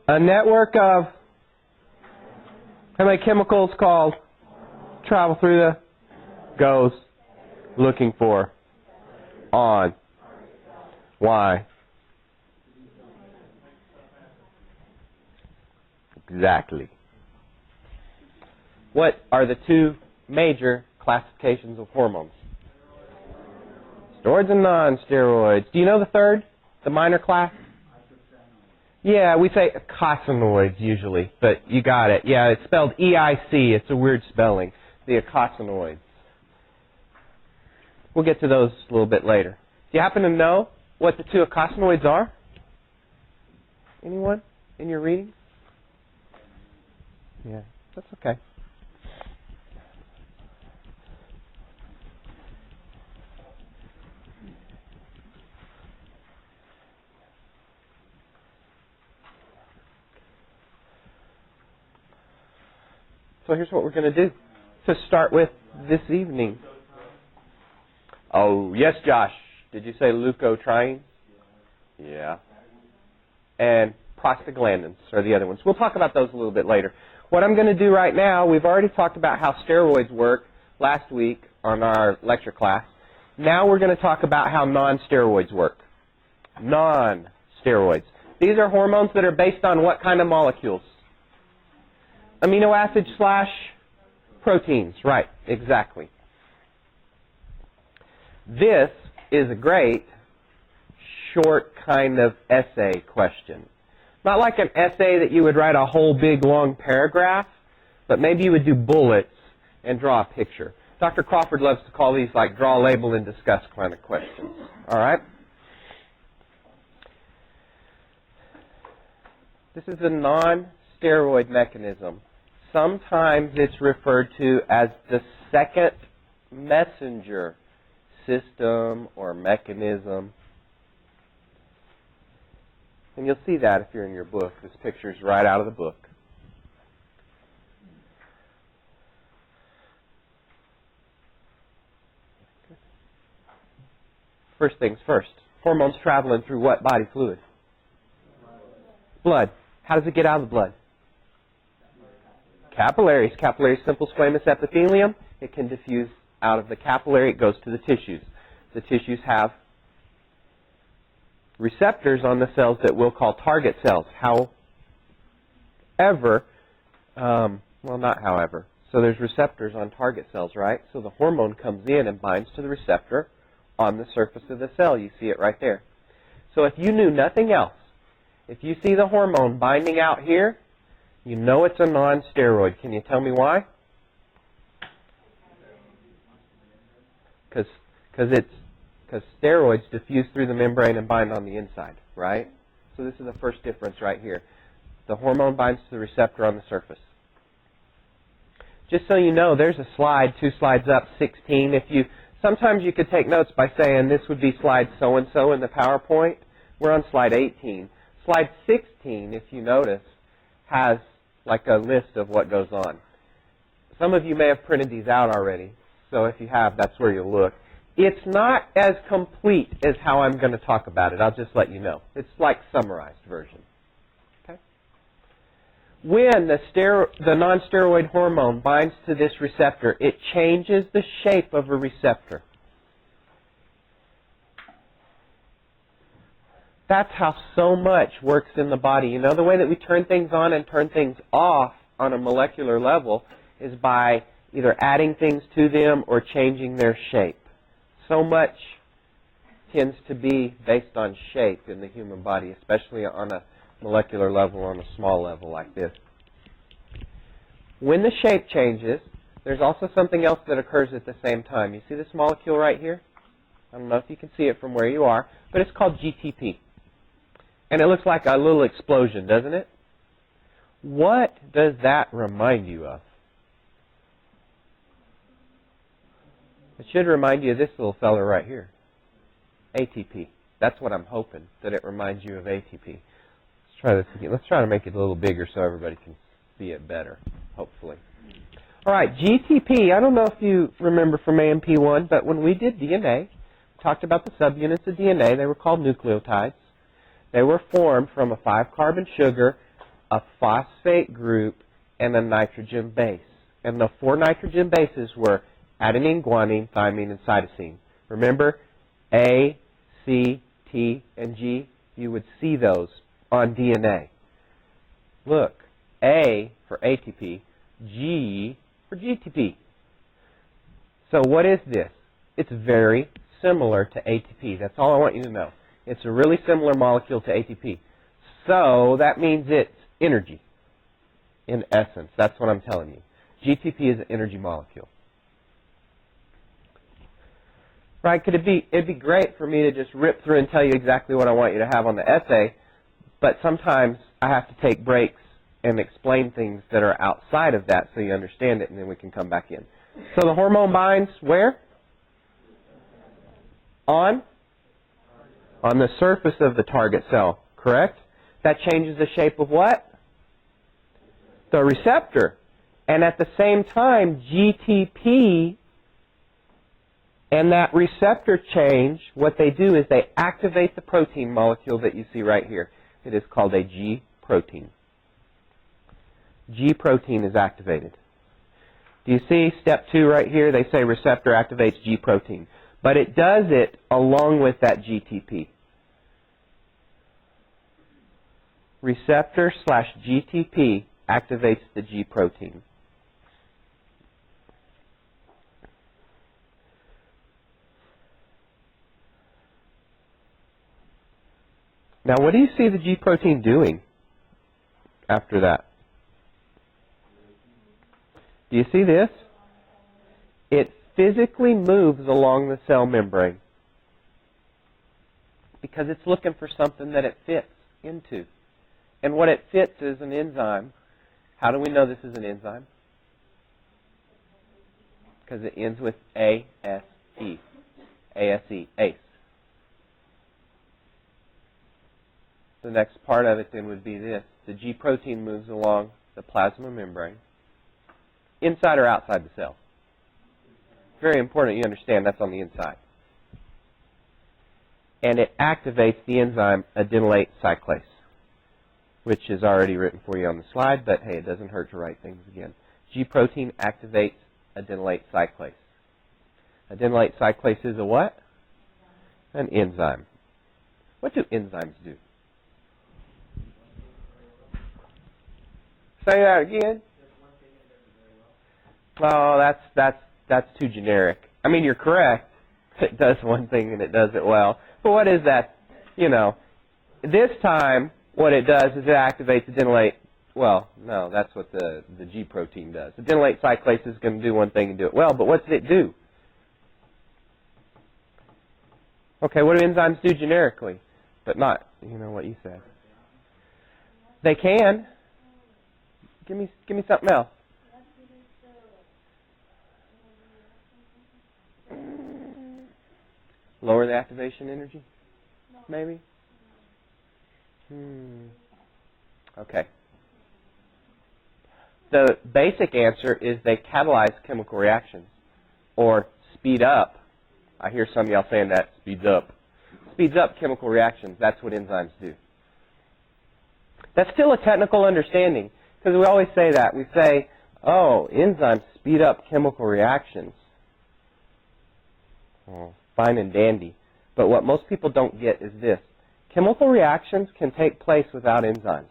A network of how many chemicals called travel through the goes looking for on. Why? Exactly. What are the two major classifications of hormones? Steroids and non-steroids. Do you know the third? The minor class? Yeah, we say eicosanoids usually, but you got it. Yeah, it's spelled E-I-C. It's a weird spelling. The eicosanoids. We'll get to those a little bit later. Do you happen to know what the two eicosanoids are? Anyone in your reading? Yeah, that's okay. So here's what we're going to do to start with this evening. Oh, yes, Josh. Did you say leukotriene? Yeah. And prostaglandins are the other ones. We'll talk about those a little bit later. What I'm going to do right now, we've already talked about how steroids work last week on our lecture class. Now we're going to talk about how non-steroids work. Non-steroids. These are hormones that are based on what kind of molecules? Amino acids / proteins. Right, exactly. This is a great short kind of essay question. Not like an essay that you would write a whole big long paragraph, but maybe you would do bullets and draw a picture. Dr. Crawford loves to call these like draw, label, and discuss kind of questions. All right? This is the non-steroid mechanism. Sometimes it's referred to as the second messenger system or mechanism. And you'll see that if you're in your book. This picture's right out of the book. First things first. Hormones traveling through what body fluid? Blood. How does it get out of the blood? Capillaries. Capillaries, simple squamous epithelium. It can diffuse out of the capillary. It goes to the tissues. The tissues have receptors on the cells that we'll call target cells. However, not however. So there's receptors on target cells, right? So the hormone comes in and binds to the receptor on the surface of the cell. You see it right there. So if you knew nothing else, if you see the hormone binding out here, you know it's a non-steroid. Can you tell me why? Because steroids diffuse through the membrane and bind on the inside, right? So this is the first difference right here. The hormone binds to the receptor on the surface. Just so you know, there's a slide, 2 slides up, 16. Sometimes you could take notes by saying this would be slide so-and-so in the PowerPoint. We're on slide 18. Slide 16, if you notice, has like a list of what goes on. Some of you may have printed these out already, so if you have, that's where you'll look. It's not as complete as how I'm going to talk about it. I'll just let you know. It's like summarized version. Okay? When the non-steroid hormone binds to this receptor, it changes the shape of a receptor. That's how so much works in the body. You know, the way that we turn things on and turn things off on a molecular level is by either adding things to them or changing their shape. So much tends to be based on shape in the human body, especially on a molecular level, on a small level like this. When the shape changes, there's also something else that occurs at the same time. You see this molecule right here? I don't know if you can see it from where you are, but it's called GTP. And it looks like a little explosion, doesn't it? What does that remind you of? It should remind you of this little fella right here. ATP. That's what I'm hoping, that it reminds you of ATP. Let's try this again. Let's try to make it a little bigger so everybody can see it better, hopefully. All right, GTP. I don't know if you remember from AMP1, but when we did DNA, we talked about the subunits of DNA. They were called nucleotides. They were formed from a 5-carbon sugar a phosphate group and a nitrogen base. And the 4 nitrogen bases were adenine, guanine, thymine, and cytosine. Remember, A, C, T, and G? You would see those on DNA. Look, A for ATP, G for GTP. So what is this? It's very similar to ATP. That's all I want you to know. It's a really similar molecule to ATP. So that means it's energy, in essence. That's what I'm telling you. GTP is an energy molecule. Right? It'd be great for me to just rip through and tell you exactly what I want you to have on the essay, but sometimes I have to take breaks and explain things that are outside of that so you understand it, and then we can come back in. So the hormone binds where? On the surface of the target cell, correct? That changes the shape of what? The receptor. And at the same time, GTP and that receptor change, what they do is they activate the protein molecule that you see right here. It is called a G protein. G protein is activated. Do you see step 2 right here? They say receptor activates G protein. But it does it along with that GTP. Receptor / GTP activates the G protein. Now, what do you see the G protein doing after that? Do you see this? It physically moves along the cell membrane because it's looking for something that it fits into. And what it fits is an enzyme. How do we know this is an enzyme? Because it ends with A-S-E. A-S-E, ACE. The next part of it then would be this. The G protein moves along the plasma membrane, inside or outside the cell. Very important you understand that's on the inside. And it activates the enzyme adenylate cyclase, which is already written for you on the slide, but hey, it doesn't hurt to write things again. G protein activates adenylate cyclase. Adenylate cyclase is a what? An enzyme. What do enzymes do? Say that again. Oh, that's too generic. I mean, you're correct. It does one thing and it does it well. But what is that? You know, this time what it does is it activates adenylate. Well, no, that's what the G protein does. Adenylate cyclase is going to do one thing and do it well, but what does it do? Okay, what do enzymes do generically? But not, you know, what you said. They can. Give me something else. Lower the activation energy? Maybe? Okay. The basic answer is they catalyze chemical reactions or speed up. I hear some of y'all saying that, speeds up. Speeds up chemical reactions. That's what enzymes do. That's still a technical understanding. Because we always say that. We say, oh, enzymes speed up chemical reactions. Oh, fine and dandy. But what most people don't get is this. Chemical reactions can take place without enzymes.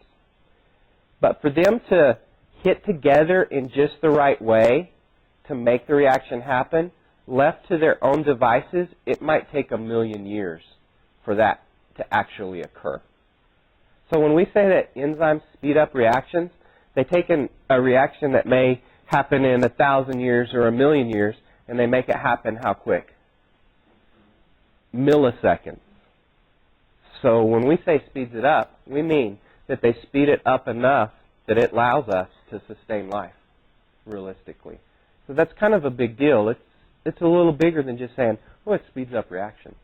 But for them to hit together in just the right way to make the reaction happen, left to their own devices, it might take 1,000,000 years for that to actually occur. So when we say that enzymes speed up reactions, they take a reaction that may happen in 1,000 years or 1,000,000 years, and they make it happen how quick? Milliseconds. So when we say speeds it up, we mean that they speed it up enough that it allows us to sustain life, realistically. So that's kind of a big deal. It's a little bigger than just saying, oh, it speeds up reactions.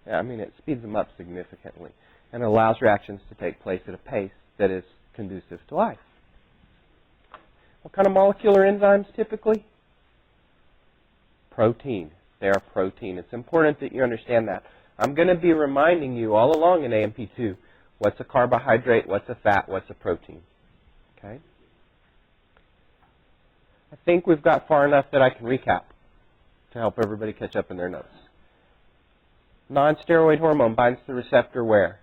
Yeah, I mean, it speeds them up significantly and allows reactions to take place at a pace that is conducive to life. What kind of molecular enzymes typically? Protein. They are protein. It's important that you understand that. I'm going to be reminding you all along in AMP2, what's a carbohydrate, what's a fat, what's a protein. Okay. I think we've got far enough that I can recap to help everybody catch up in their notes. Non-steroid hormone binds the receptor where?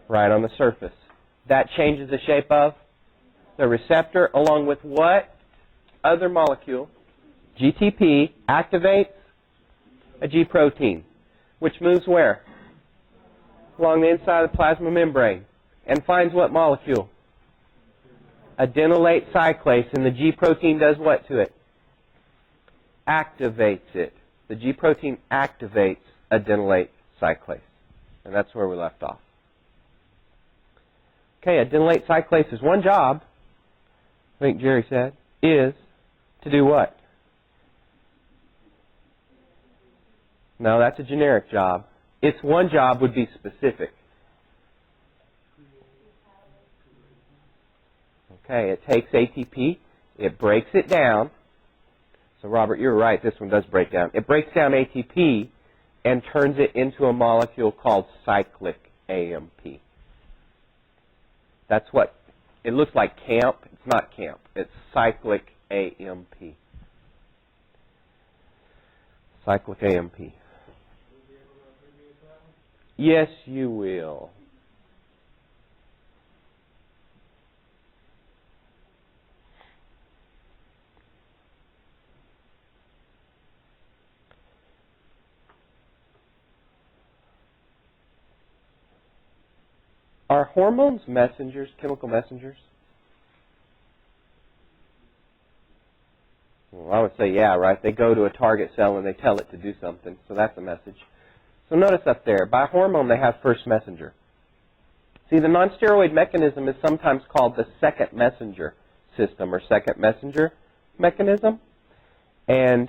Right on the surface. That changes the shape of the receptor along with what other molecule? GTP activates a G protein, which moves where? Along the inside of the plasma membrane and finds what molecule? Adenylate cyclase, and the G protein does what to it? Activates it. The G protein activates adenylate cyclase, and that's where we left off. Okay, adenylate cyclase's one job, I think Jerry said, is to do what? No, that's a generic job. Its one job would be specific. Okay, it takes ATP, it breaks it down. So Robert, you're right, this one does break down. It breaks down ATP and turns it into a molecule called cyclic AMP. That's what, it looks like camp. It's not camp. It's cyclic AMP. Cyclic AMP. Yes, you will. Are hormones messengers, chemical messengers? Well, I would say yeah, right? They go to a target cell and they tell it to do something, so that's a message. So notice up there, by hormone they have first messenger. See, the nonsteroid mechanism is sometimes called the second messenger system or second messenger mechanism, and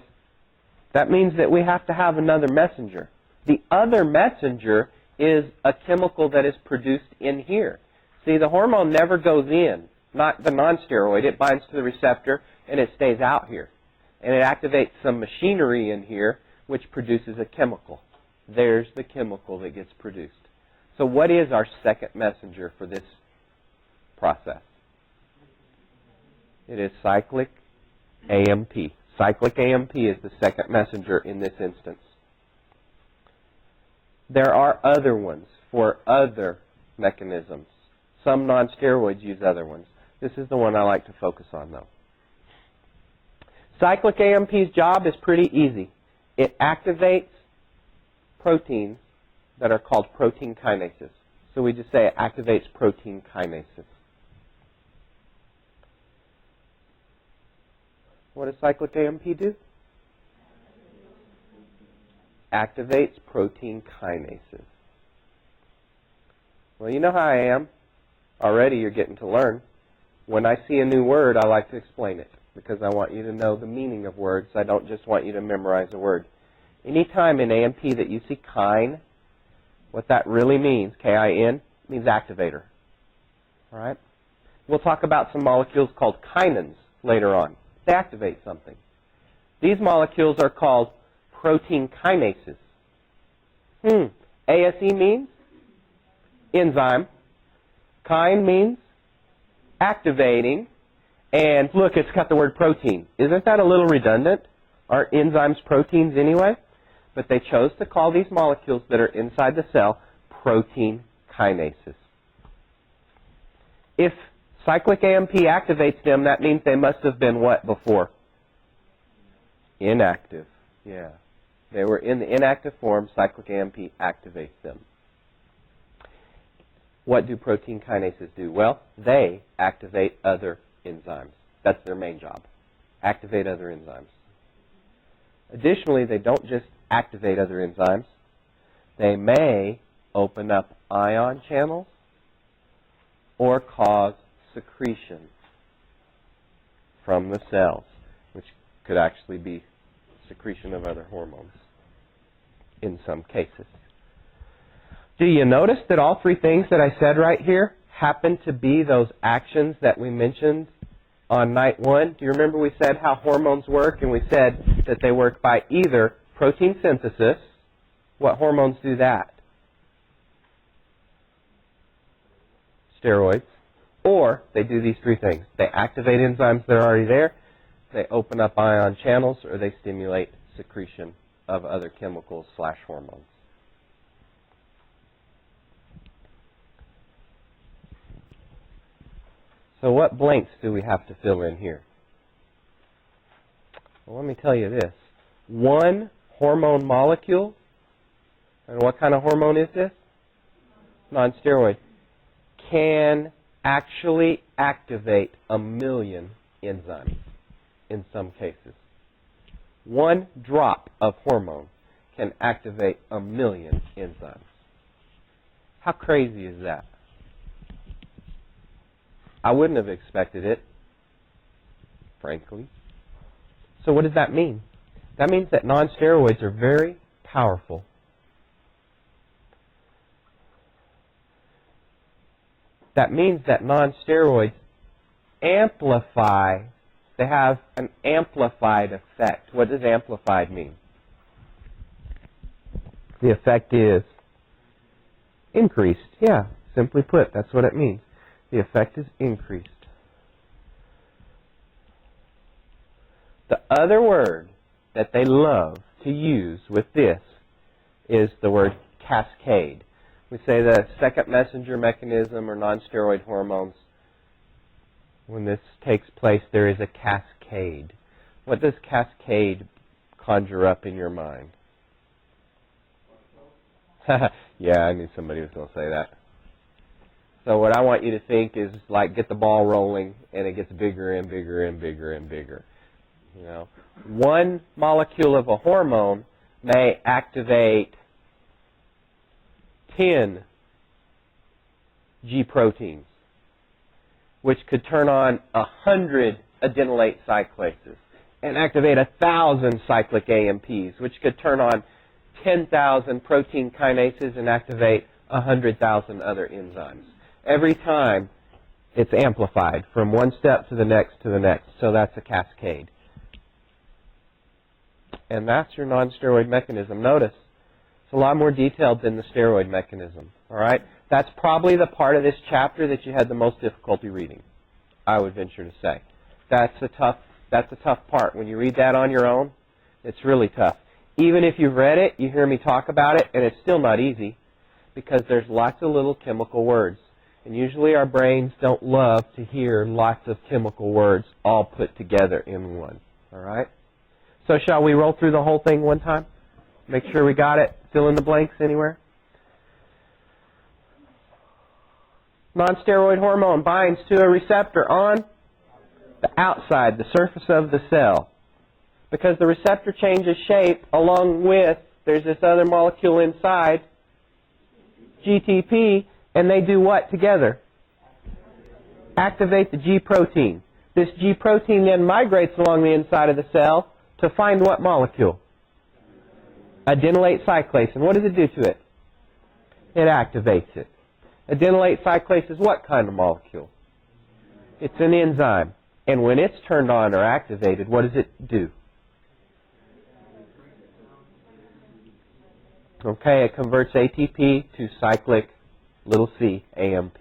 that means that we have to have another messenger. The other messenger is a chemical that is produced in here. See, the hormone never goes in, not the nonsteroid. It binds to the receptor and it stays out here. And it activates some machinery in here which produces a chemical. There's the chemical that gets produced. So what is our second messenger for this process? It is cyclic AMP. Cyclic AMP is the second messenger in this instance. There are other ones for other mechanisms. Some non-steroids use other ones. This is the one I like to focus on, though. Cyclic AMP's job is pretty easy. It activates proteins that are called protein kinases. So we just say it activates protein kinases. What does cyclic AMP do? Activates protein kinases. Well, you know how I am. Already you're getting to learn. When I see a new word, I like to explain it because I want you to know the meaning of words. I don't just want you to memorize a word. Anytime in AMP that you see kine, what that really means, K-I-N, means activator. All right? We'll talk about some molecules called kinins later on. They activate something. These molecules are called protein kinases. ASE means enzyme. Kine means activating. And look, it's got the word protein. Isn't that a little redundant? Aren't enzymes proteins anyway? But they chose to call these molecules that are inside the cell protein kinases. If cyclic AMP activates them, that means they must have been what before? Inactive. Yeah. They were in the inactive form. Cyclic AMP activates them. What do protein kinases do? Well, they activate other enzymes. That's their main job. Activate other enzymes. Additionally, they don't just activate other enzymes. They may open up ion channels or cause secretion from the cells, which could actually be secretion of other hormones in some cases. Do you notice that all three things that I said right here happen to be those actions that we mentioned on night one? Do you remember we said how hormones work, and we said that they work by either protein synthesis. What hormones do that? Steroids. Or they do these three things. They activate enzymes that are already there, they open up ion channels, or they stimulate secretion of other chemicals / hormones. So what blanks do we have to fill in here? Well, let me tell you this. One hormone molecule, and what kind of hormone is this? Nonsteroid, can actually activate 1 million enzymes in some cases. One drop of hormone can activate 1 million enzymes. How crazy is that? I wouldn't have expected it, frankly. So what does that mean? That means that nonsteroids are very powerful. That means that nonsteroids amplify, they have an amplified effect. What does amplified mean? The effect is increased. Yeah, simply put, that's what it means. The effect is increased. The other word that they love to use with this is the word cascade. We say the second messenger mechanism or nonsteroid hormones. When this takes place, there is a cascade. What does cascade conjure up in your mind? Yeah, I knew somebody was going to say that. So what I want you to think is like get the ball rolling and it gets bigger and bigger and bigger and bigger. You know, one molecule of a hormone may activate 10 G proteins, which could turn on 100 adenylate cyclases and activate 1,000 cyclic AMPs, which could turn on 10,000 protein kinases and activate 100,000 other enzymes. Every time it's amplified from one step to the next to the next. So that's a cascade. And that's your non-steroid mechanism. Notice, it's a lot more detailed than the steroid mechanism. All right? That's probably the part of this chapter that you had the most difficulty reading, I would venture to say. That's a tough part. When you read that on your own, it's really tough. Even if you've read it, you hear me talk about it, and it's still not easy because there's lots of little chemical words. And usually our brains don't love to hear lots of chemical words all put together in one. All right? So shall we roll through the whole thing one time? Make sure we got it. Fill in the blanks anywhere. Non-steroid hormone binds to a receptor on the outside, the surface of the cell. Because the receptor changes shape along with, there's this other molecule inside, GTP, and they do what together? Activate the G protein. This G protein then migrates along the inside of the cell to find what molecule? Adenylate cyclase. And what does it do to it? It activates it. Adenylate cyclase is what kind of molecule? It's an enzyme. And when it's turned on or activated, what does it do? Okay, it converts ATP to cyclic little c AMP.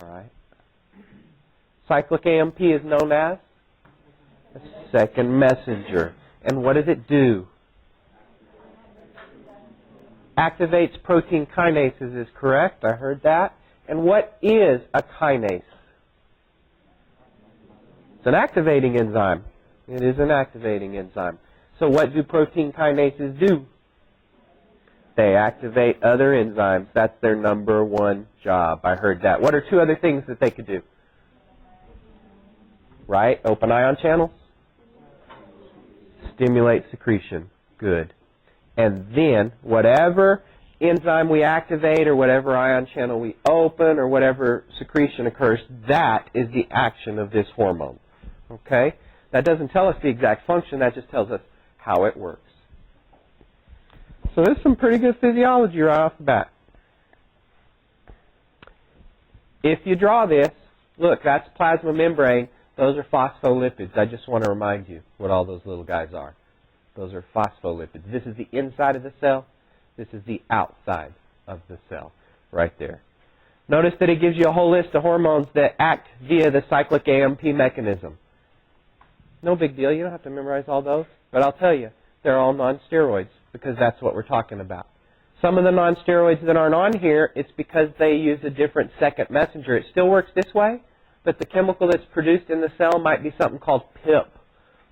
All right. Cyclic AMP is known as a second messenger. And what does it do? Activates protein kinases is correct. I heard that. And what is a kinase? It's an activating enzyme. It is an activating enzyme. So what do protein kinases do? They activate other enzymes. That's their number one job. I heard that. What are two other things that they could do? Right? Open ion channels. Stimulate secretion. Good. And then whatever enzyme we activate or whatever ion channel we open or whatever secretion occurs, that is the action of this hormone. Okay? That doesn't tell us the exact function. That just tells us how it works. So there's some pretty good physiology right off the bat. If you draw this, look, that's plasma membrane. Those are phospholipids. I just want to remind you what all those little guys are. Those are phospholipids. This is the inside of the cell. This is the outside of the cell right there. Notice that it gives you a whole list of hormones that act via the cyclic AMP mechanism. No big deal. You don't have to memorize all those. But I'll tell you, they're all non-steroids because that's what we're talking about. Some of the non-steroids that aren't on here, it's because they use a different second messenger. It still works this way, but the chemical that's produced in the cell might be something called PIP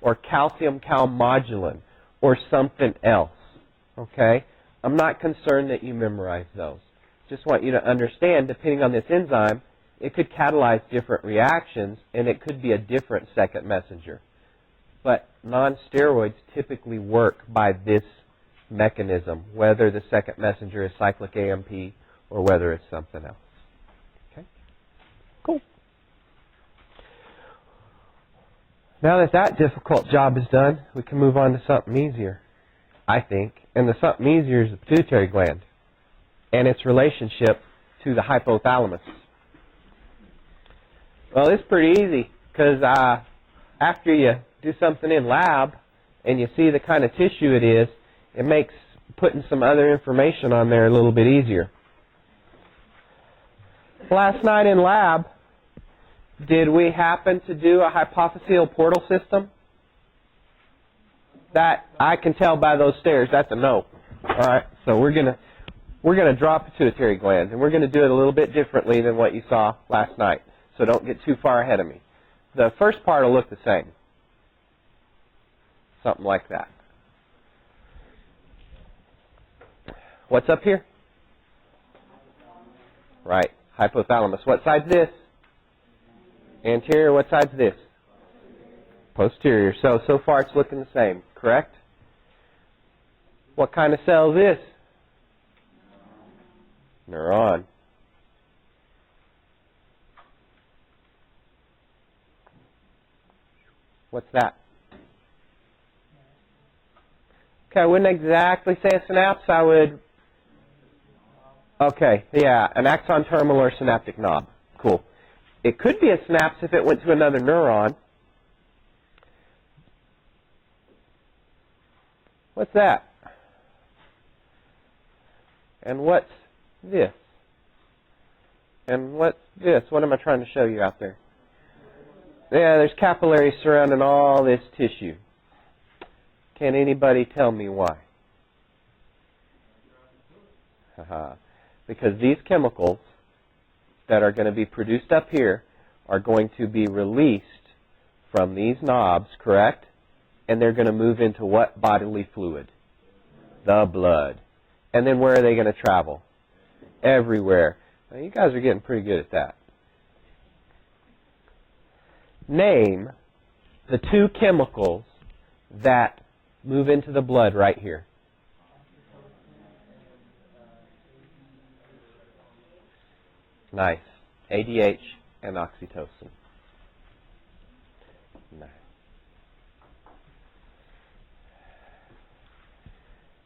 or calcium calmodulin or something else. Okay? I'm not concerned that you memorize those. Just want you to understand, depending on this enzyme, it could catalyze different reactions, and it could be a different second messenger. But non-steroids typically work by this mechanism, whether the second messenger is cyclic AMP or whether it's something else. Okay? Cool. Now that that difficult job is done, we can move on to something easier, I think. And the something easier is the pituitary gland and its relationship to the hypothalamus. Well, it's pretty easy because after you do something in lab and you see the kind of tissue it is, it makes putting some other information on there a little bit easier. Last night in lab, did we happen to do a hypophyseal portal system? That I can tell by those stairs. That's a no. All right. So we're gonna draw pituitary glands, and we're gonna do it a little bit differently than what you saw last night. So don't get too far ahead of me. The first part will look the same. Something like that. What's up here? Right. Hypothalamus. What side's this? Anterior. What side's this? Posterior. So far it's looking the same, correct? What kind of cell is this? Neuron. What's that? Okay, I wouldn't exactly say a synapse. I would... Okay, yeah, an axon terminal or synaptic knob. Cool. It could be a synapse if it went to another neuron. What's that? And what's this? And what's this? What am I trying to show you out there? Yeah, there's capillaries surrounding all this tissue. Can anybody tell me why? Because these chemicals that are going to be produced up here are going to be released from these knobs, correct? And they're going to move into what bodily fluid? The blood. And then where are they going to travel? Everywhere. Now, you guys are getting pretty good at that. Name the two chemicals that move into the blood right here. Nice. ADH and oxytocin. Nice.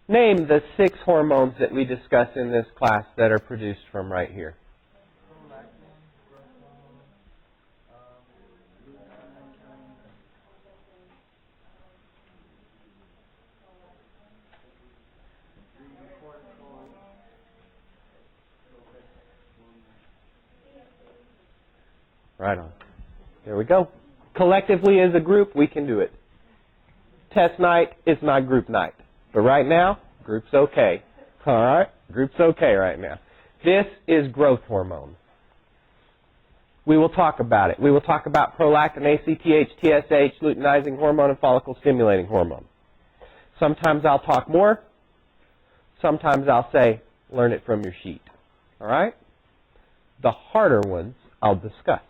Name the 6 hormones that we discuss in this class that are produced from right here. Right on. There we go. Collectively as a group, we can do it. Test night is not group night. But right now, group's okay. All right? Group's okay right now. This is growth hormone. We will talk about it. We will talk about prolactin, ACTH, TSH, luteinizing hormone, and follicle stimulating hormone. Sometimes I'll talk more. Sometimes I'll say, learn it from your sheet. All right? The harder ones I'll discuss.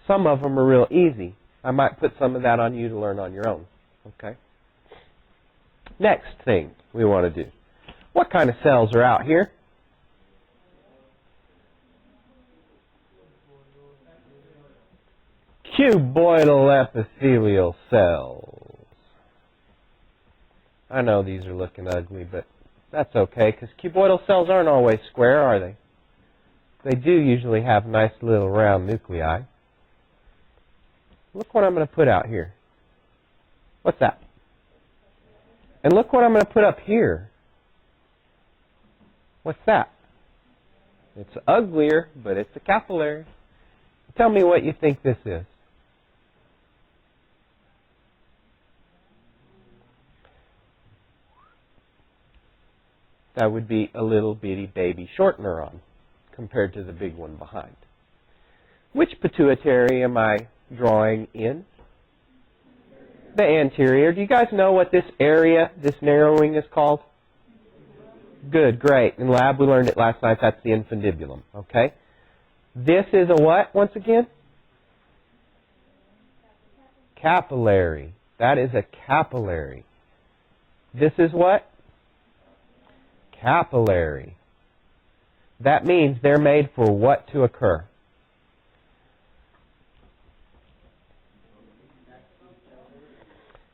Some of them are real easy. I might put some of that on you to learn on your own. Okay? Next thing we want to do. What kind of cells are out here? Cuboidal epithelial cells. I know these are looking ugly, but that's okay, because cuboidal cells aren't always square, are they? They do usually have nice little round nuclei. Look what I'm going to put out here. What's that? And look what I'm going to put up here. What's that? It's uglier, but it's a capillary. Tell me what you think this is. That would be a little bitty baby short neuron compared to the big one behind. Which pituitary am I drawing in? The anterior. Do you guys know what this area, this narrowing is called? Good, great. In lab we learned it last night. That's the infundibulum. Okay. This is a what, once again? Capillary. That is a capillary. This is what? Capillary. That means they're made for what to occur?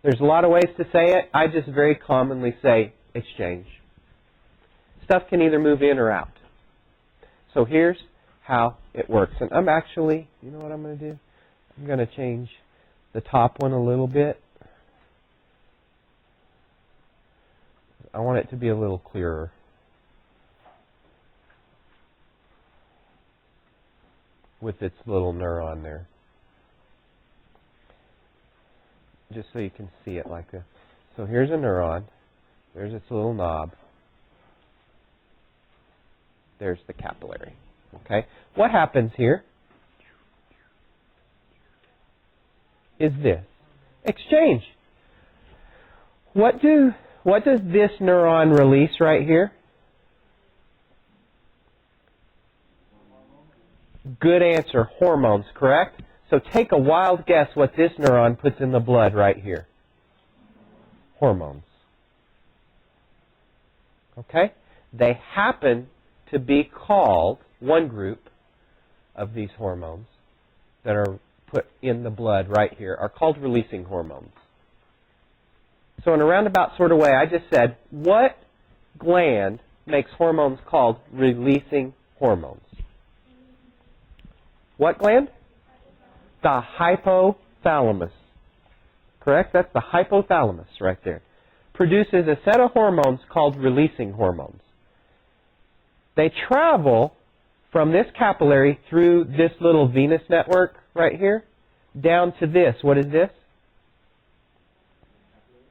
There's a lot of ways to say it. I just very commonly say exchange. Stuff can either move in or out. So here's how it works. And I'm actually, you know what I'm going to do? I'm going to change the top one a little bit. I want it to be a little clearer. With its little neuron there. Just so you can see it like this. So here's a neuron. There's its little knob. There's the capillary. Okay? What happens here is this. Exchange. What does this neuron release right here? Good answer. Hormones, correct? So take a wild guess what this neuron puts in the blood right here. Hormones. Okay? They happen to be called, one group of these hormones that are put in the blood right here are called releasing hormones. So in a roundabout sort of way, I just said, what gland makes hormones called releasing hormones? What gland? The hypothalamus. Correct? That's the hypothalamus right there. Produces a set of hormones called releasing hormones. They travel from this capillary through this little venous network right here down to this. What is this?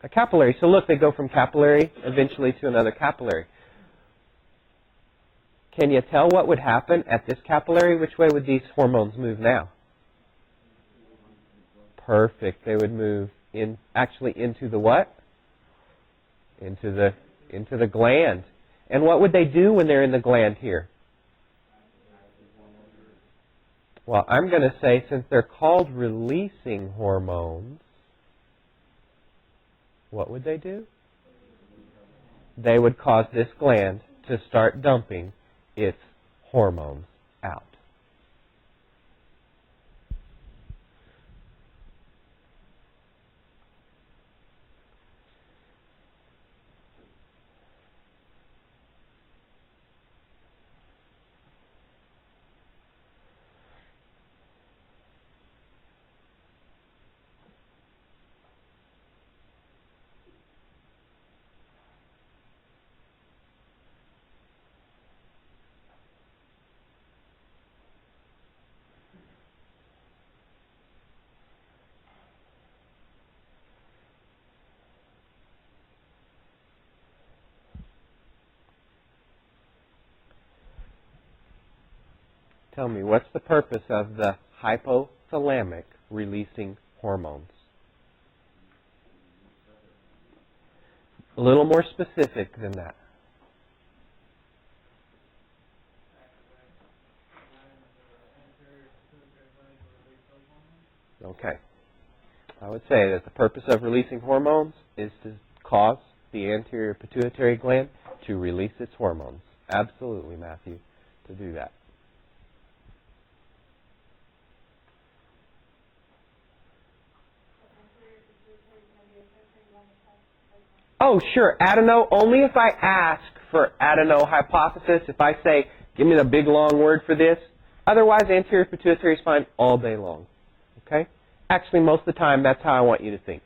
A capillary. So look, they go from capillary eventually to another capillary. Can you tell what would happen at this capillary? Which way would these hormones move now? Perfect. They would move actually into the what? Into the gland. And what would they do when they're in the gland here? Well, I'm going to say, since they're called releasing hormones, what would they do? They would cause this gland to start dumping its hormones out. Tell me, what's the purpose of the hypothalamic releasing hormones? A little more specific than that. Okay. I would say that the purpose of releasing hormones is to cause the anterior pituitary gland to release its hormones. Absolutely, Matthew, to do that. Oh, sure. Adeno, only if I ask for adeno hypothesis, if I say, give me the big long word for this. Otherwise, anterior pituitary is fine all day long. Okay? Actually, most of the time, that's how I want you to think.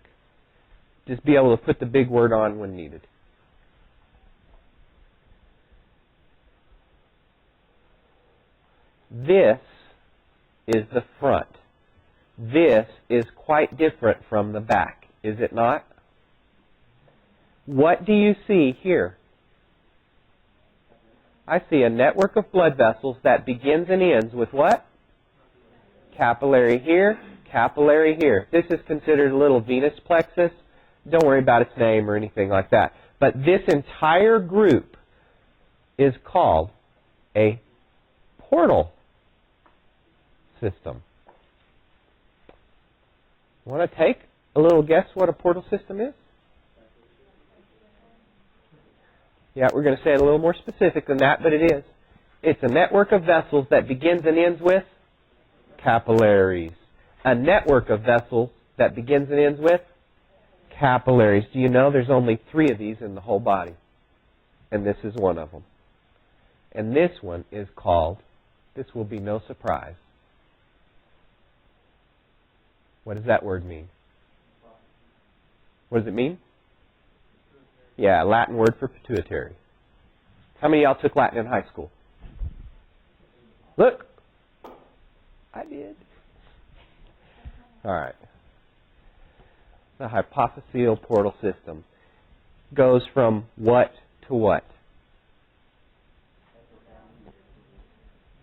Just be able to put the big word on when needed. This is the front. This is quite different from the back, is it not? What do you see here? I see a network of blood vessels that begins and ends with what? Capillary here, capillary here. This is considered a little venous plexus. Don't worry about its name or anything like that. But this entire group is called a portal system. Want to take a little guess what a portal system is? Yeah, we're going to say it a little more specific than that, but it is. It's a network of vessels that begins and ends with capillaries. A network of vessels that begins and ends with capillaries. Do you know there's only 3 of these in the whole body? And this is one of them. And this one is called, this will be no surprise. What does that word mean? What does it mean? Yeah, Latin word for pituitary. How many of y'all took Latin in high school? Look, I did. All right. The hypophyseal portal system goes from what to what?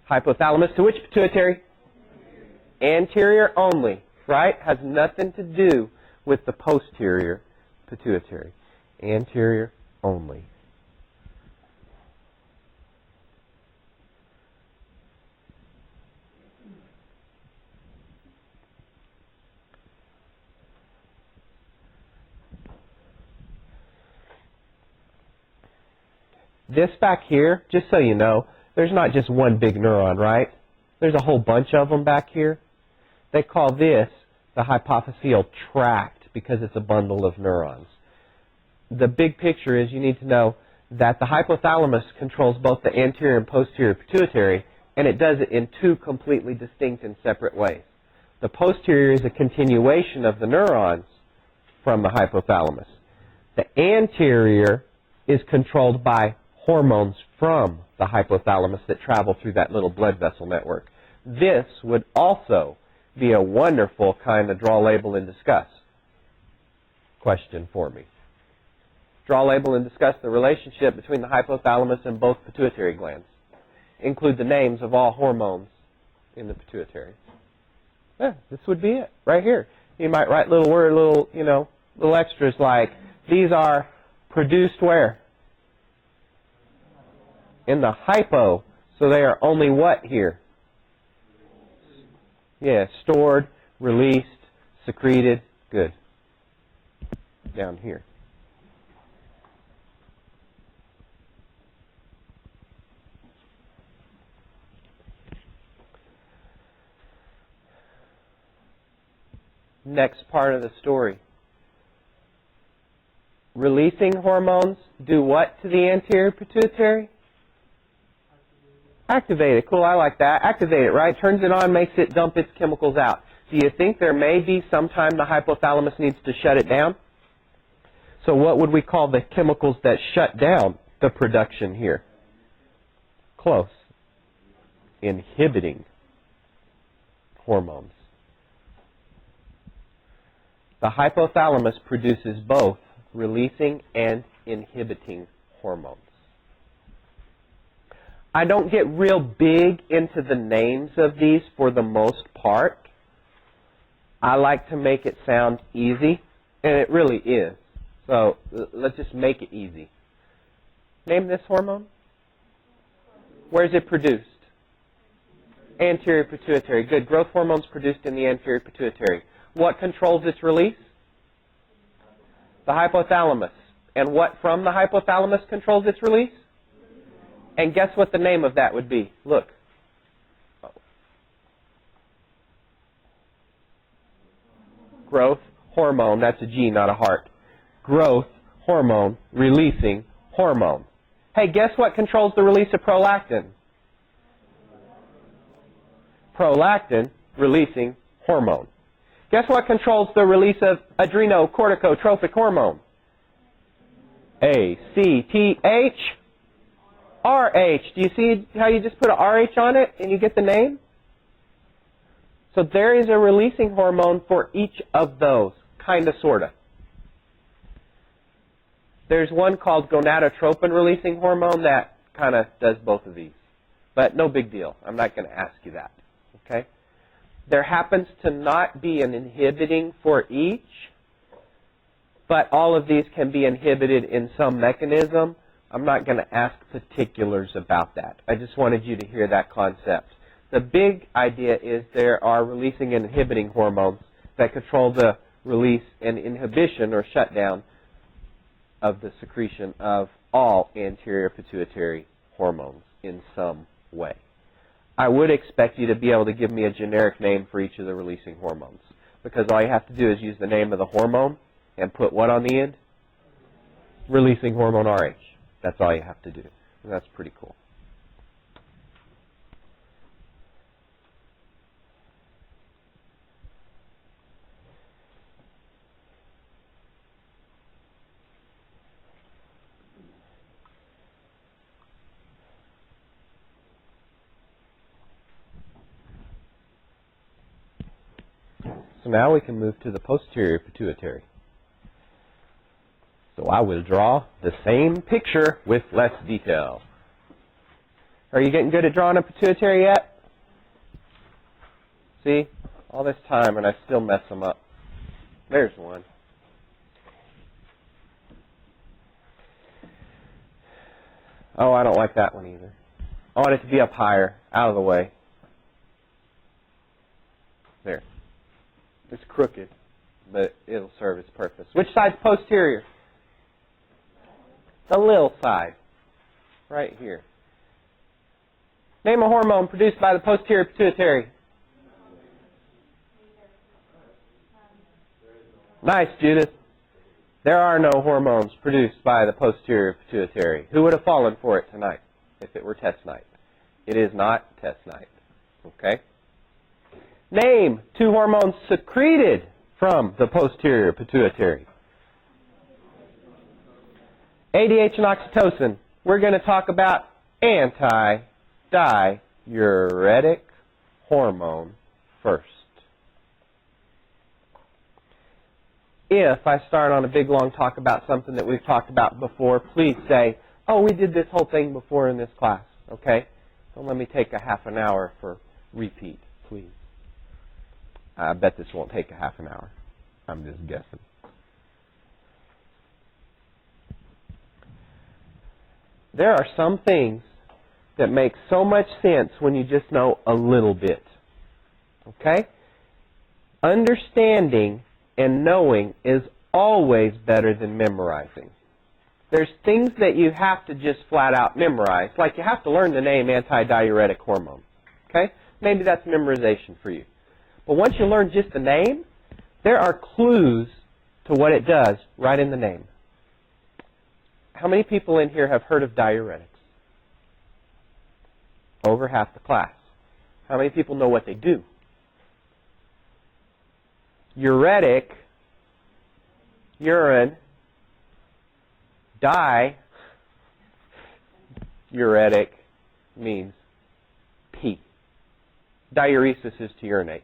Hypothalamus to which pituitary? Anterior only, right? Has nothing to do with the posterior pituitary. Anterior only. This back here, just so you know, there's not just one big neuron, right? There's a whole bunch of them back here. They call this the hypophyseal tract because it's a bundle of neurons. The big picture is you need to know that the hypothalamus controls both the anterior and posterior pituitary, and it does it in 2 completely distinct and separate ways. The posterior is a continuation of the neurons from the hypothalamus. The anterior is controlled by hormones from the hypothalamus that travel through that little blood vessel network. This would also be a wonderful kind of draw, label, and discuss question for me. Draw, label, and discuss the relationship between the hypothalamus and both pituitary glands. Include the names of all hormones in the pituitary. Yeah, this would be it right here. You might write little extras like, these are produced where? In the hypo. So they are only what here? Yeah, stored, released, secreted. Good. Down here. Next part of the story. Releasing hormones do what to the anterior pituitary? Activate it. Cool, I like that. Activate it, right? Turns it on, makes it dump its chemicals out. Do you think there may be some time the hypothalamus needs to shut it down? So what would we call the chemicals that shut down the production here? Close. Inhibiting hormones. The hypothalamus produces both releasing and inhibiting hormones. I don't get real big into the names of these for the most part. I like to make it sound easy, and it really is. So let's just make it easy. Name this hormone. Where is it produced? Anterior pituitary. Good. Growth hormones produced in the anterior pituitary. What controls its release? The hypothalamus. And what from the hypothalamus controls its release? And guess what the name of that would be? Look. Growth hormone. That's a G, not a heart. Growth hormone releasing hormone. Hey, guess what controls the release of prolactin? Prolactin releasing hormone. Guess what controls the release of adrenocorticotropic hormone? ACTH. RH. Do you see how you just put a RH on it and you get the name? So there is a releasing hormone for each of those, kind of, sort of. There's one called gonadotropin releasing hormone that kind of does both of these. But no big deal. I'm not going to ask you that. Okay? There happens to not be an inhibiting for each, but all of these can be inhibited in some mechanism. I'm not going to ask particulars about that. I just wanted you to hear that concept. The big idea is there are releasing and inhibiting hormones that control the release and inhibition or shutdown of the secretion of all anterior pituitary hormones in some way. I would expect you to be able to give me a generic name for each of the releasing hormones, because all you have to do is use the name of the hormone and put what on the end? Releasing hormone RH. That's all you have to do. And that's pretty cool. So now we can move to the posterior pituitary. So I will draw the same picture with less detail. Are you getting good at drawing a pituitary yet? See? All this time and I still mess them up. There's one. Oh, I don't like that one either. I want it to be up higher, out of the way. There. It's crooked, but it'll serve its purpose. Which side's posterior? The little side. Right here. Name a hormone produced by the posterior pituitary. Nice, Judith. There are no hormones produced by the posterior pituitary. Who would have fallen for it tonight if it were test night? It is not test night. Okay? Name 2 hormones secreted from the posterior pituitary. ADH and oxytocin. We're going to talk about anti-diuretic hormone first. If I start on a big long talk about something that we've talked about before, please say, oh, we did this whole thing before in this class. Okay? Don't let me take a half an hour for repeat, please. I bet this won't take a half an hour. I'm just guessing. There are some things that make so much sense when you just know a little bit. Okay? Understanding and knowing is always better than memorizing. There's things that you have to just flat out memorize, like you have to learn the name anti-diuretic hormone. Okay? Maybe that's memorization for you. But once you learn just the name, there are clues to what it does right in the name. How many people in here have heard of diuretics? Over half the class. How many people know what they do? Uretic, urine, diuretic means pee. Diuresis is to urinate.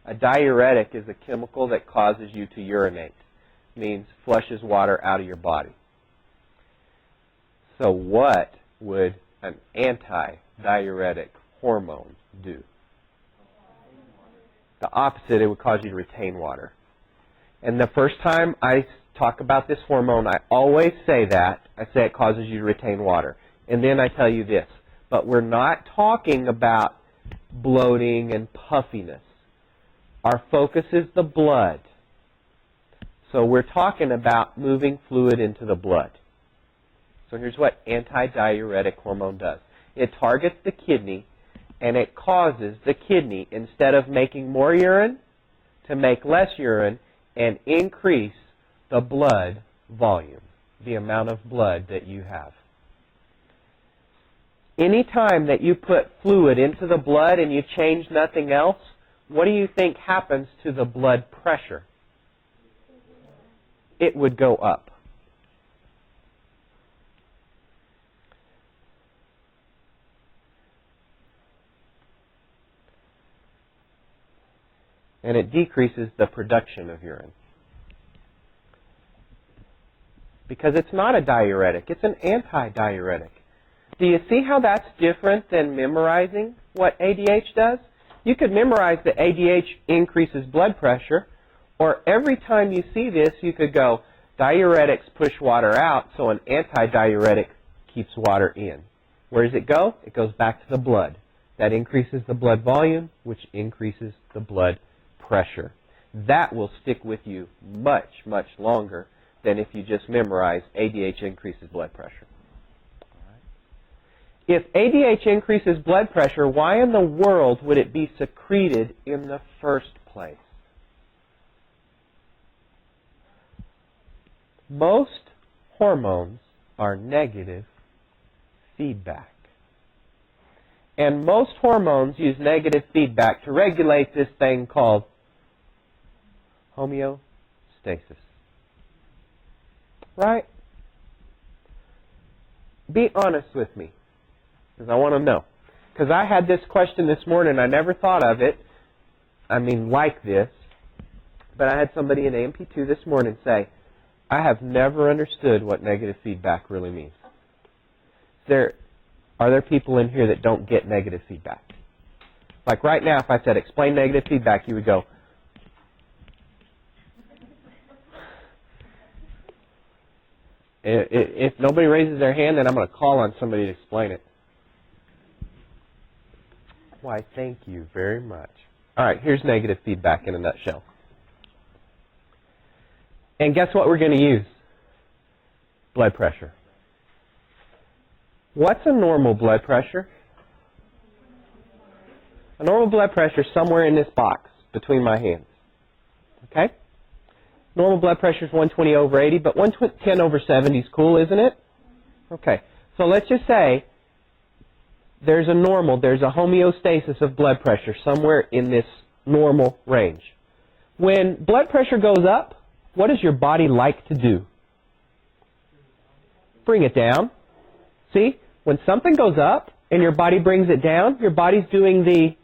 A diuretic is a chemical that causes you to urinate. Means flushes water out of your body. So what would an anti-diuretic hormone do? The opposite, it would cause you to retain water. And the first time I talk about this hormone, I always say that. I say it causes you to retain water. And then I tell you this. But we're not talking about bloating and puffiness. Our focus is the blood. So we're talking about moving fluid into the blood. So here's what anti-diuretic hormone does. It targets the kidney, and it causes the kidney, instead of making more urine, to make less urine and increase the blood volume, the amount of blood that you have. Anytime that you put fluid into the blood and you change nothing else, what do you think happens to the blood pressure? It would go up. and it decreases the production of urine. Because it's not a diuretic, it's an anti-diuretic. Do you see how that's different than memorizing what ADH does? You could memorize that ADH increases blood pressure, or every time you see this, you could go, diuretics push water out, so an anti-diuretic keeps water in. Where does it go? It goes back to the blood. That increases the blood volume, which increases the blood pressure. That will stick with you much, much longer than if you just memorize ADH increases blood pressure. If ADH increases blood pressure, why in the world would it be secreted in the first place? Most hormones are negative feedback. And most hormones use negative feedback to regulate this thing called homeostasis. Right? Be honest with me, because I want to know. Because I had this question this morning, I never thought of it, like this, but I had somebody in AMP2 this morning say, I have never understood what negative feedback really means. Are there people in here that don't get negative feedback? Like right now, if I said, explain negative feedback, you would go, if nobody raises their hand, then I'm going to call on somebody to explain it. Why, thank you very much. All right, here's negative feedback in a nutshell. And guess what we're going to use? Blood pressure. What's a normal blood pressure? A normal blood pressure is somewhere in this box between my hands. Okay? Normal blood pressure is 120 over 80, but 110 over 70 is cool, isn't it? Okay. So let's just say there's a homeostasis of blood pressure somewhere in this normal range. When blood pressure goes up, what does your body like to do? Bring it down. See? When something goes up and your body brings it down, your body's doing the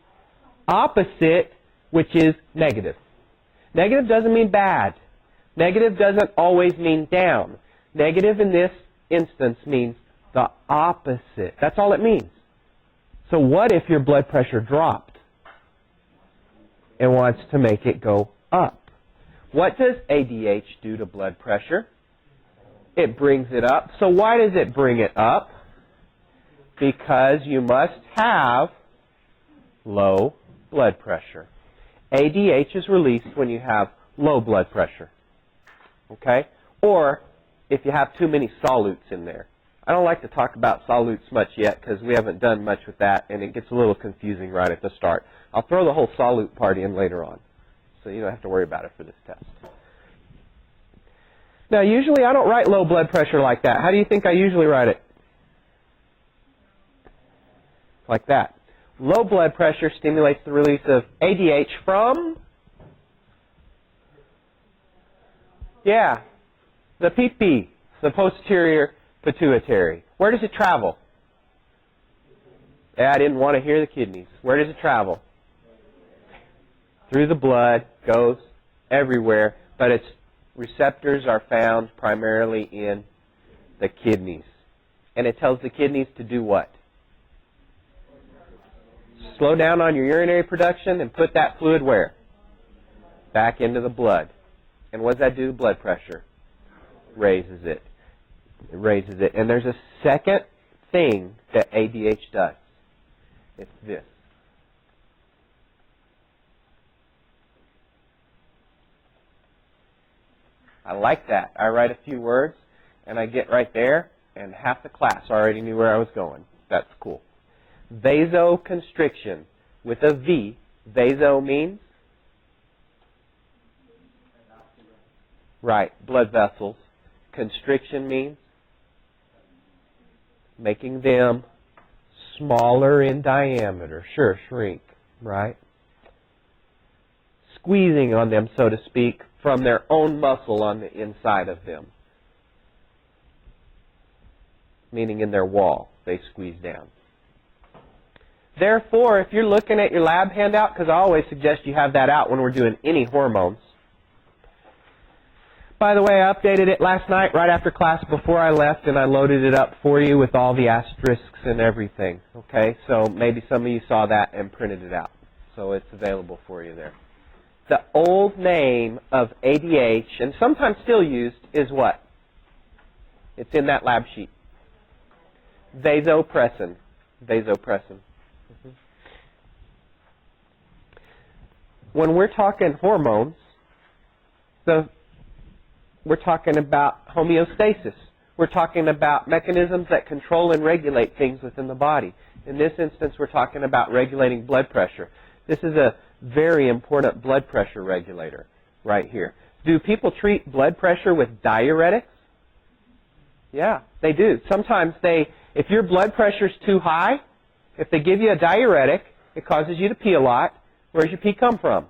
opposite, which is negative. Negative doesn't mean bad. Negative doesn't always mean down. Negative in this instance means the opposite. That's all it means. So what if your blood pressure dropped and wants to make it go up? What does ADH do to blood pressure? It brings it up. So why does it bring it up? Because you must have low blood pressure. ADH is released when you have low blood pressure. Okay? Or if you have too many solutes in there. I don't like to talk about solutes much yet because we haven't done much with that and it gets a little confusing right at the start. I'll throw the whole solute part in later on, so you don't have to worry about it for this test. Now, usually I don't write low blood pressure like that. How do you think I usually write it? Like that. Low blood pressure stimulates the release of ADH from, the PP, the posterior pituitary. Where does it travel? I didn't want to hear the kidneys. Where does it travel? Through the blood, goes everywhere, but its receptors are found primarily in the kidneys. And it tells the kidneys to do what? Slow down on your urinary production and put that fluid where? Back into the blood. And what does that do? Blood pressure. Raises it. It raises it. And there's a second thing that ADH does. It's this. I like that. I write a few words and I get right there and half the class already knew where I was going. That's cool. Vasoconstriction with a V. Vaso means? Right, blood vessels. Constriction means? Making them smaller in diameter. Sure, shrink, right? Squeezing on them, so to speak, from their own muscle on the inside of them. Meaning in their wall, they squeeze down. Therefore, if you're looking at your lab handout, because I always suggest you have that out when we're doing any hormones. By the way, I updated it last night right after class before I left, and I loaded it up for you with all the asterisks and everything. Okay, so maybe some of you saw that and printed it out. So it's available for you there. The old name of ADH, and sometimes still used, is what? It's in that lab sheet. Vasopressin. Vasopressin. When we're talking hormones, we're talking about homeostasis. We're talking about mechanisms that control and regulate things within the body. In this instance, we're talking about regulating blood pressure. This is a very important blood pressure regulator right here. Do people treat blood pressure with diuretics? Yeah, they do. Sometimes if your blood pressure's too high, if they give you a diuretic, it causes you to pee a lot. Where does your pee come from?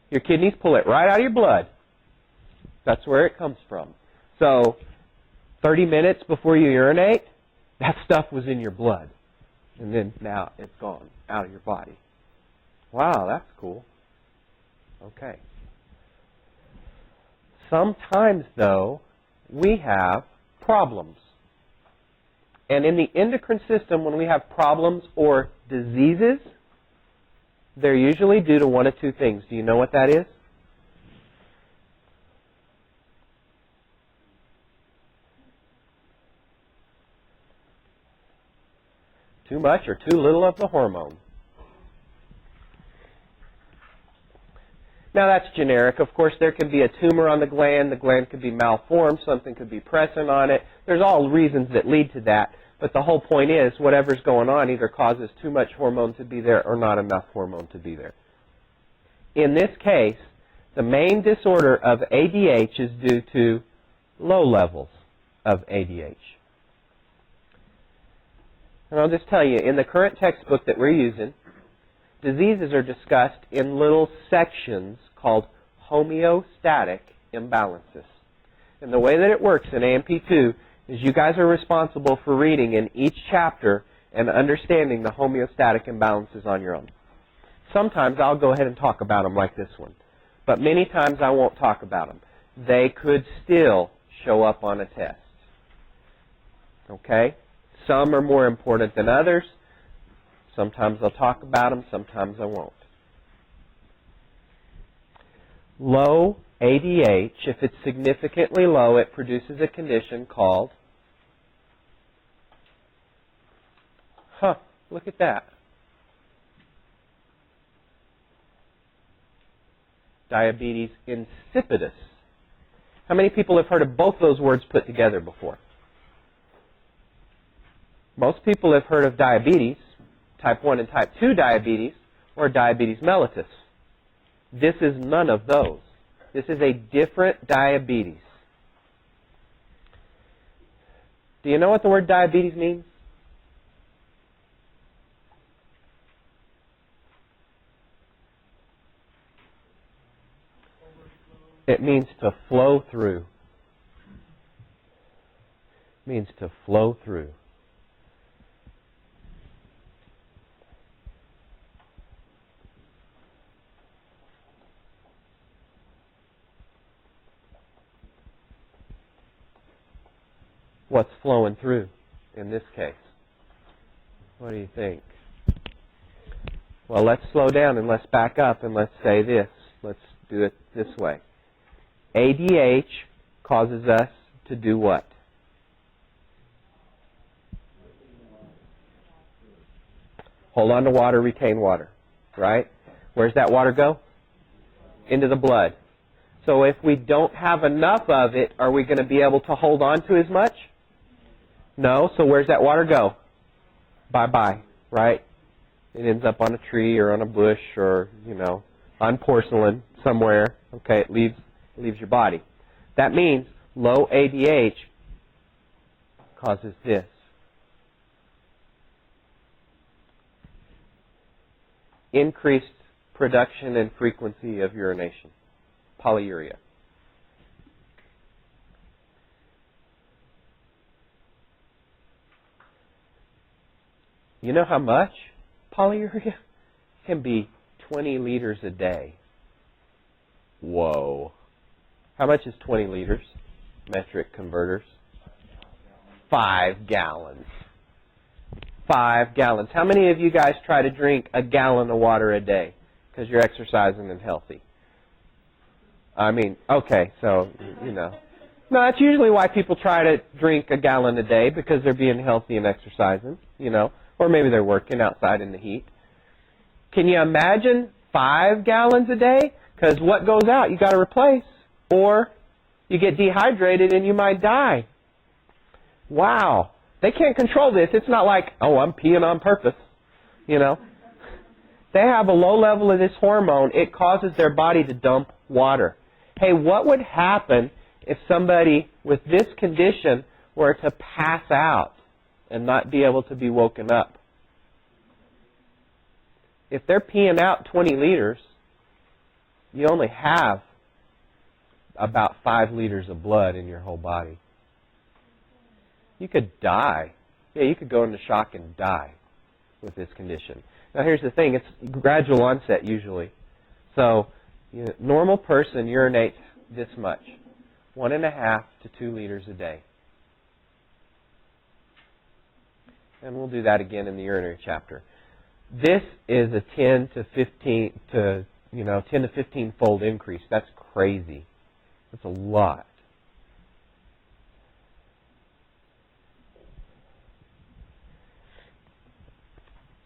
Your kidneys pull it right out of your blood. That's where it comes from. So 30 minutes before you urinate, that stuff was in your blood. And then now it's gone out of your body. Wow, that's cool. Okay. Sometimes, though, we have problems. And in the endocrine system, when we have problems or diseases, they're usually due to one of two things. Do you know what that is? Too much or too little of the hormone. Now that's generic. Of course, there could be a tumor on the gland could be malformed, something could be pressing on it. There's all reasons that lead to that. But the whole point is, whatever's going on either causes too much hormone to be there or not enough hormone to be there. In this case, the main disorder of ADH is due to low levels of ADH. And I'll just tell you, in the current textbook that we're using, diseases are discussed in little sections called homeostatic imbalances. And the way that it works in AMP2 is you guys are responsible for reading in each chapter and understanding the homeostatic imbalances on your own. Sometimes I'll go ahead and talk about them like this one, but many times I won't talk about them. They could still show up on a test. Okay? Some are more important than others. Sometimes I'll talk about them, sometimes I won't. Low ADH, if it's significantly low, it produces a condition called, look at that. Diabetes insipidus. How many people have heard of both those words put together before? Most people have heard of diabetes, type 1 and type 2 diabetes, or diabetes mellitus. This is none of those. This is a different diabetes. Do you know what the word diabetes means? It means to flow through. It means to flow through. What's flowing through in this case? What do you think? Well, let's slow down and let's back up and let's say this. Let's do it this way. ADH causes us to do what? Hold on to water, retain water, right? Where's that water go? Into the blood. So if we don't have enough of it, are we going to be able to hold on to as much? No, so where's that water go? Bye-bye, right? It ends up on a tree or on a bush or, on porcelain somewhere. Okay, it leaves your body. That means low ADH causes this. Increased production and frequency of urination, polyuria. You know how much? polyuria can be 20 liters a day. Whoa. How much is 20 liters? Metric converters. 5 gallons. 5 gallons. How many of you guys try to drink a gallon of water a day because you're exercising and healthy? I mean, okay, so, you know. No, that's usually why people try to drink a gallon a day, because they're being healthy and exercising, you know. Or maybe they're working outside in the heat. Can you imagine 5 gallons a day? Because what goes out, you got to replace. Or you get dehydrated and you might die. Wow. They can't control this. It's not like, oh, I'm peeing on purpose, you know. They have a low level of this hormone. It causes their body to dump water. Hey, what would happen if somebody with this condition were to pass out and not be able to be woken up? If they're peeing out 20 liters, you only have about 5 liters of blood in your whole body. You could die. Yeah, you could go into shock and die with this condition. Now here's the thing, it's gradual onset usually. So, normal person urinates this much, 1.5 to 2 liters a day. And we'll do that again in the urinary chapter. This is a 10 to 15 fold increase. That's crazy. That's a lot.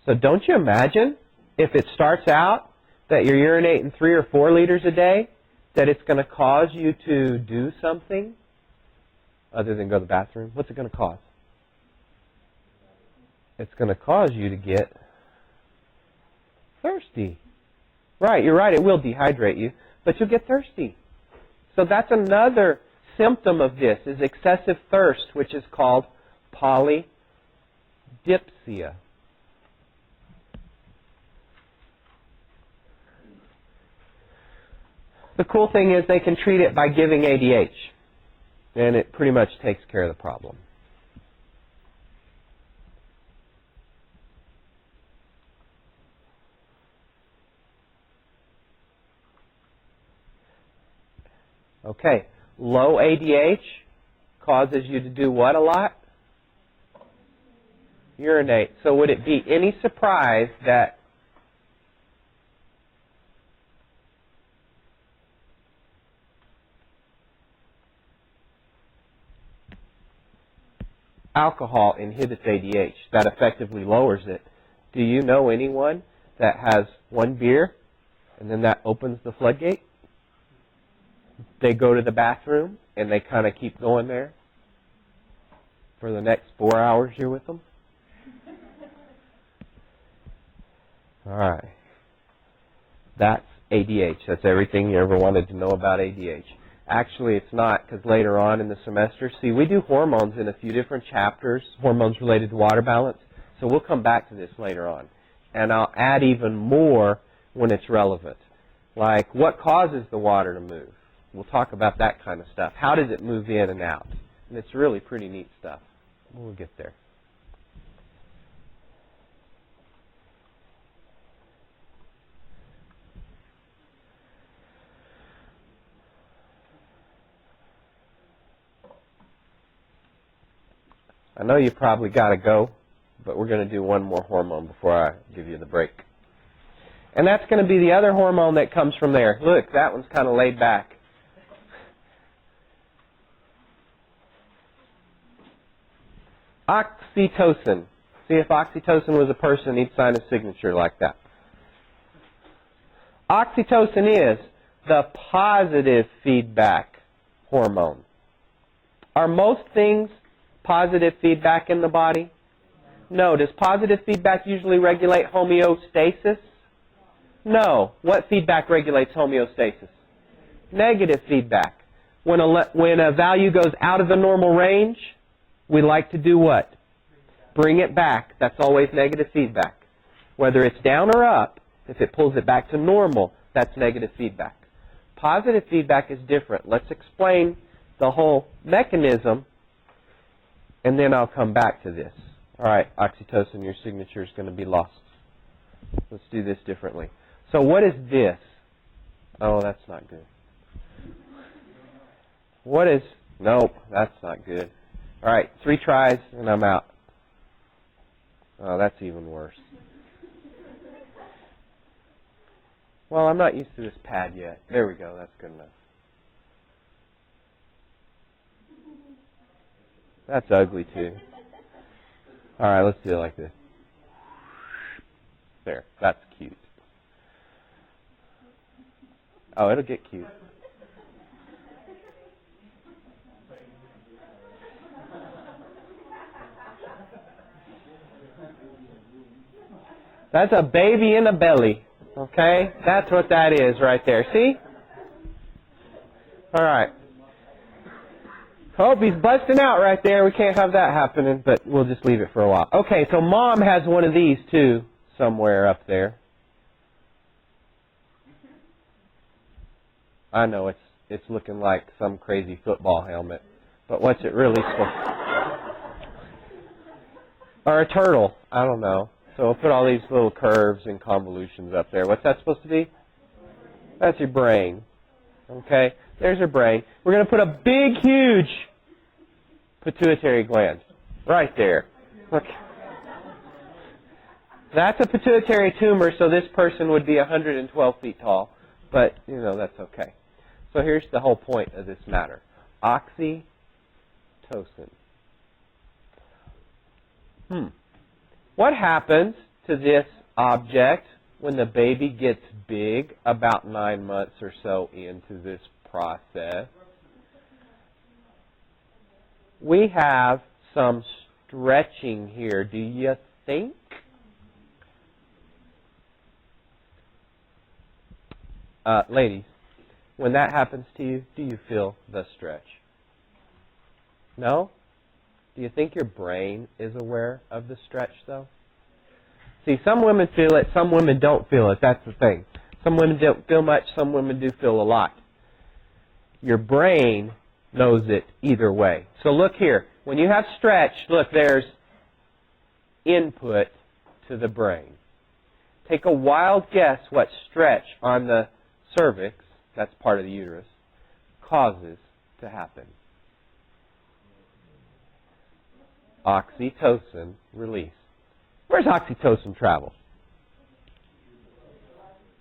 So don't you imagine if it starts out that you're urinating 3 or 4 liters a day, that it's going to cause you to do something other than go to the bathroom? What's it going to cause? It's going to cause you to get thirsty. Right, you're right, it will dehydrate you, but you'll get thirsty. So that's another symptom of this, is excessive thirst, which is called polydipsia. The cool thing is they can treat it by giving ADH, and it pretty much takes care of the problem. Okay, low ADH causes you to do what a lot? Urinate. So would it be any surprise that alcohol inhibits ADH? That effectively lowers it. Do you know anyone that has one beer and then that opens the floodgate? They go to the bathroom and they kind of keep going there for the next 4 hours you're with them? All right. That's ADH. That's everything you ever wanted to know about ADH. Actually, it's not, because later on in the semester, see, we do hormones in a few different chapters, hormones related to water balance, so we'll come back to this later on. And I'll add even more when it's relevant. Like, what causes the water to move? We'll talk about that kind of stuff. How does it move in and out? And it's really pretty neat stuff. We'll get there. I know you probably got to go, but we're going to do one more hormone before I give you the break. And that's going to be the other hormone that comes from there. Look, that one's kind of laid back. Oxytocin. See, if oxytocin was a person, he'd sign a signature like that. Oxytocin is the positive feedback hormone. Are most things positive feedback in the body? No. Does positive feedback usually regulate homeostasis? No. What feedback regulates homeostasis? Negative feedback. When a value goes out of the normal range, we like to do what? Bring it back. That's always negative feedback. Whether it's down or up, if it pulls it back to normal, that's negative feedback. Positive feedback is different. Let's explain the whole mechanism, and then I'll come back to this. All right, oxytocin, your signature is going to be lost. Let's do this differently. So what is this? Oh, that's not good. What is... Nope, that's not good. All right, 3 tries and I'm out. Oh, that's even worse. Well, I'm not used to this pad yet. There we go, that's good enough. That's ugly too. All right, let's do it like this. There, that's cute. Oh, it'll get cute. That's a baby in a belly. Okay? That's what that is right there. See? All right. Oh, he's busting out right there. We can't have that happening, but we'll just leave it for a while. Okay, so Mom has one of these too, somewhere up there. I know it's looking like some crazy football helmet, but what's it really supposed to? Or a turtle. I don't know. So we'll put all these little curves and convolutions up there. What's that supposed to be? That's your brain. Okay? There's your brain. We're going to put a big, huge pituitary gland right there. Look. That's a pituitary tumor, so this person would be 112 feet tall. But, you know, that's okay. So here's the whole point of this matter. Oxytocin. What happens to this object when the baby gets big, about 9 months or so into this process? We have some stretching here, do you think? Ladies, when that happens to you, do you feel the stretch? No? Do you think your brain is aware of the stretch, though? See, some women feel it, some women don't feel it. That's the thing. Some women don't feel much, some women do feel a lot. Your brain knows it either way. So look here. When you have stretch, look, there's input to the brain. Take a wild guess what stretch on the cervix, that's part of the uterus, causes to happen. Oxytocin release. Where's oxytocin travel?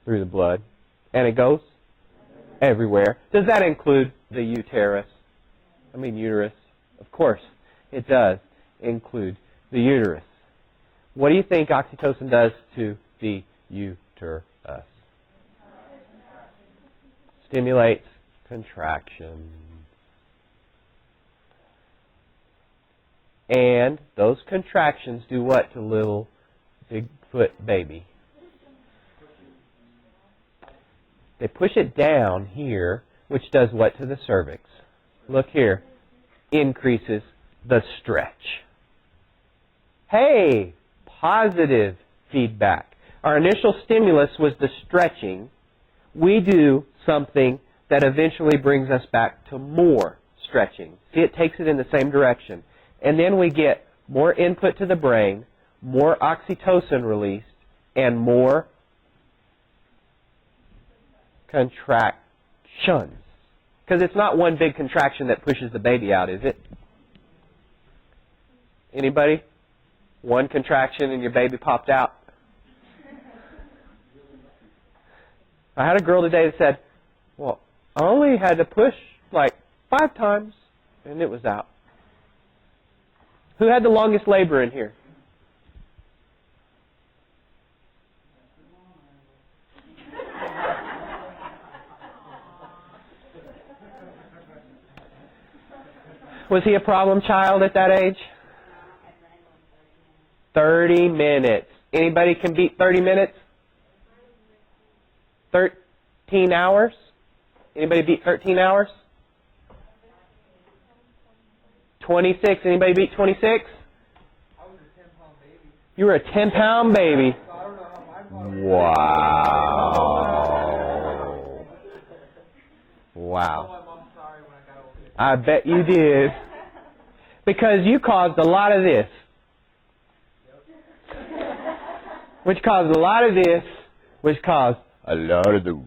Through the blood. And it goes everywhere. Does that include the uterus? Uterus. Of course, it does include the uterus. What do you think oxytocin does to the uterus? Stimulates contraction. And those contractions do what to little Bigfoot baby? They push it down here, which does what to the cervix? Look here. Increases the stretch. Hey, positive feedback. Our initial stimulus was the stretching. We do something that eventually brings us back to more stretching. See, it takes it in the same direction. And then we get more input to the brain, more oxytocin released, and more contractions. Because it's not one big contraction that pushes the baby out, is it? Anybody? One contraction and your baby popped out? I had a girl today that said, well, I only had to push like 5 times and it was out. Who had the longest labor in here? Was he a problem child at that age? 30 minutes. Anybody can beat 30 minutes? 13 hours? Anybody beat 13 hours? 26. Anybody beat 26? I was a 10-pound baby. You were a 10-pound baby. So I don't know how my body... Wow. Wow. my mom's sorry when I got over it. I bet you did. Because you caused a lot of this. which caused a lot of this, which caused a lot of those.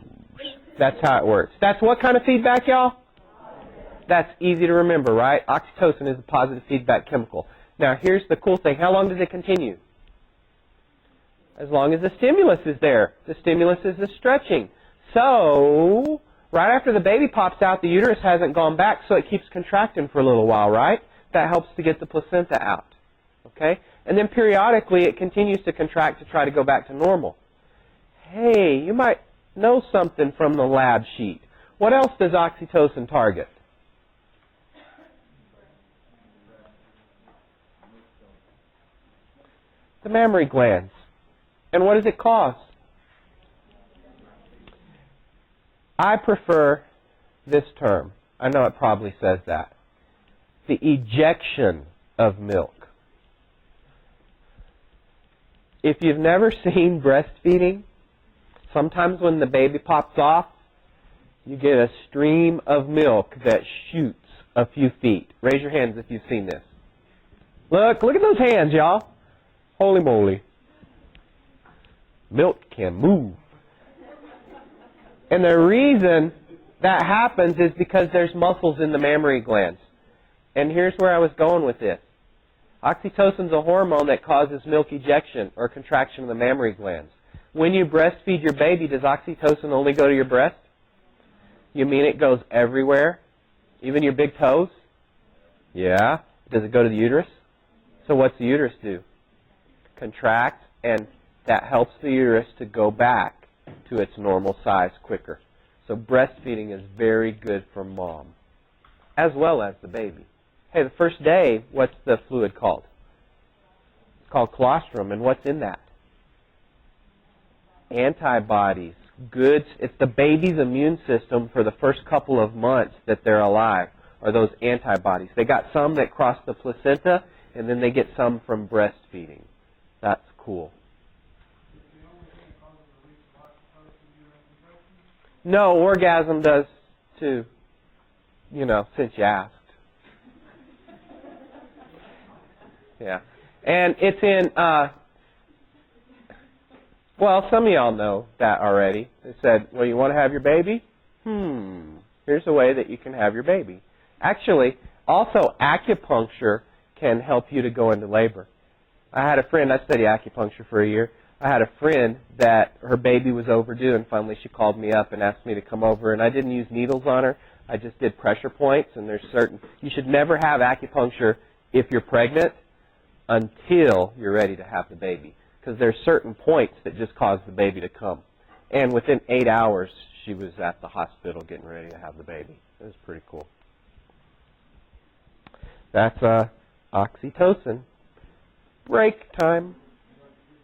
That's how it works. That's what kind of feedback, y'all? That's easy to remember, right? Oxytocin is a positive feedback chemical. Now, here's the cool thing. How long does it continue? As long as the stimulus is there. The stimulus is the stretching. So, right after the baby pops out, the uterus hasn't gone back, so it keeps contracting for a little while, right? That helps to get the placenta out. Okay? And then periodically, it continues to contract to try to go back to normal. Hey, you might know something from the lab sheet. What else does oxytocin target? The mammary glands. And what does it cause? I prefer this term. I know it probably says that. The ejection of milk. If you've never seen breastfeeding, sometimes when the baby pops off, you get a stream of milk that shoots a few feet. Raise your hands if you've seen this. Look at those hands, y'all. Holy moly. Milk can move. And the reason that happens is because there's muscles in the mammary glands. And here's where I was going with this. Oxytocin is a hormone that causes milk ejection or contraction of the mammary glands. When you breastfeed your baby, does oxytocin only go to your breast? You mean it goes everywhere? Even your big toes? Yeah. Does it go to the uterus? So what's the uterus do? Contract, and that helps the uterus to go back to its normal size quicker. So breastfeeding is very good for mom, as well as the baby. Hey, the first day, what's the fluid called? It's called colostrum, and what's in that? Antibodies. Goods. It's the baby's immune system for the first couple of months that they're alive, are those antibodies. They got some that cross the placenta, and then they get some from breastfeeding. That's cool. No, orgasm does too. You know, since you asked. Yeah. And it's in, well, some of y'all know that already. They said, well, you want to have your baby? Here's a way that you can have your baby. Actually, also acupuncture can help you to go into labor. I had a friend, I studied acupuncture for a year. I had a friend that her baby was overdue, and finally she called me up and asked me to come over, and I didn't use needles on her. I just did pressure points, and there's certain, you should never have acupuncture if you're pregnant until you're ready to have the baby, because there's certain points that just cause the baby to come. And within 8 hours, she was at the hospital getting ready to have the baby. It was pretty cool. That's oxytocin. Break time.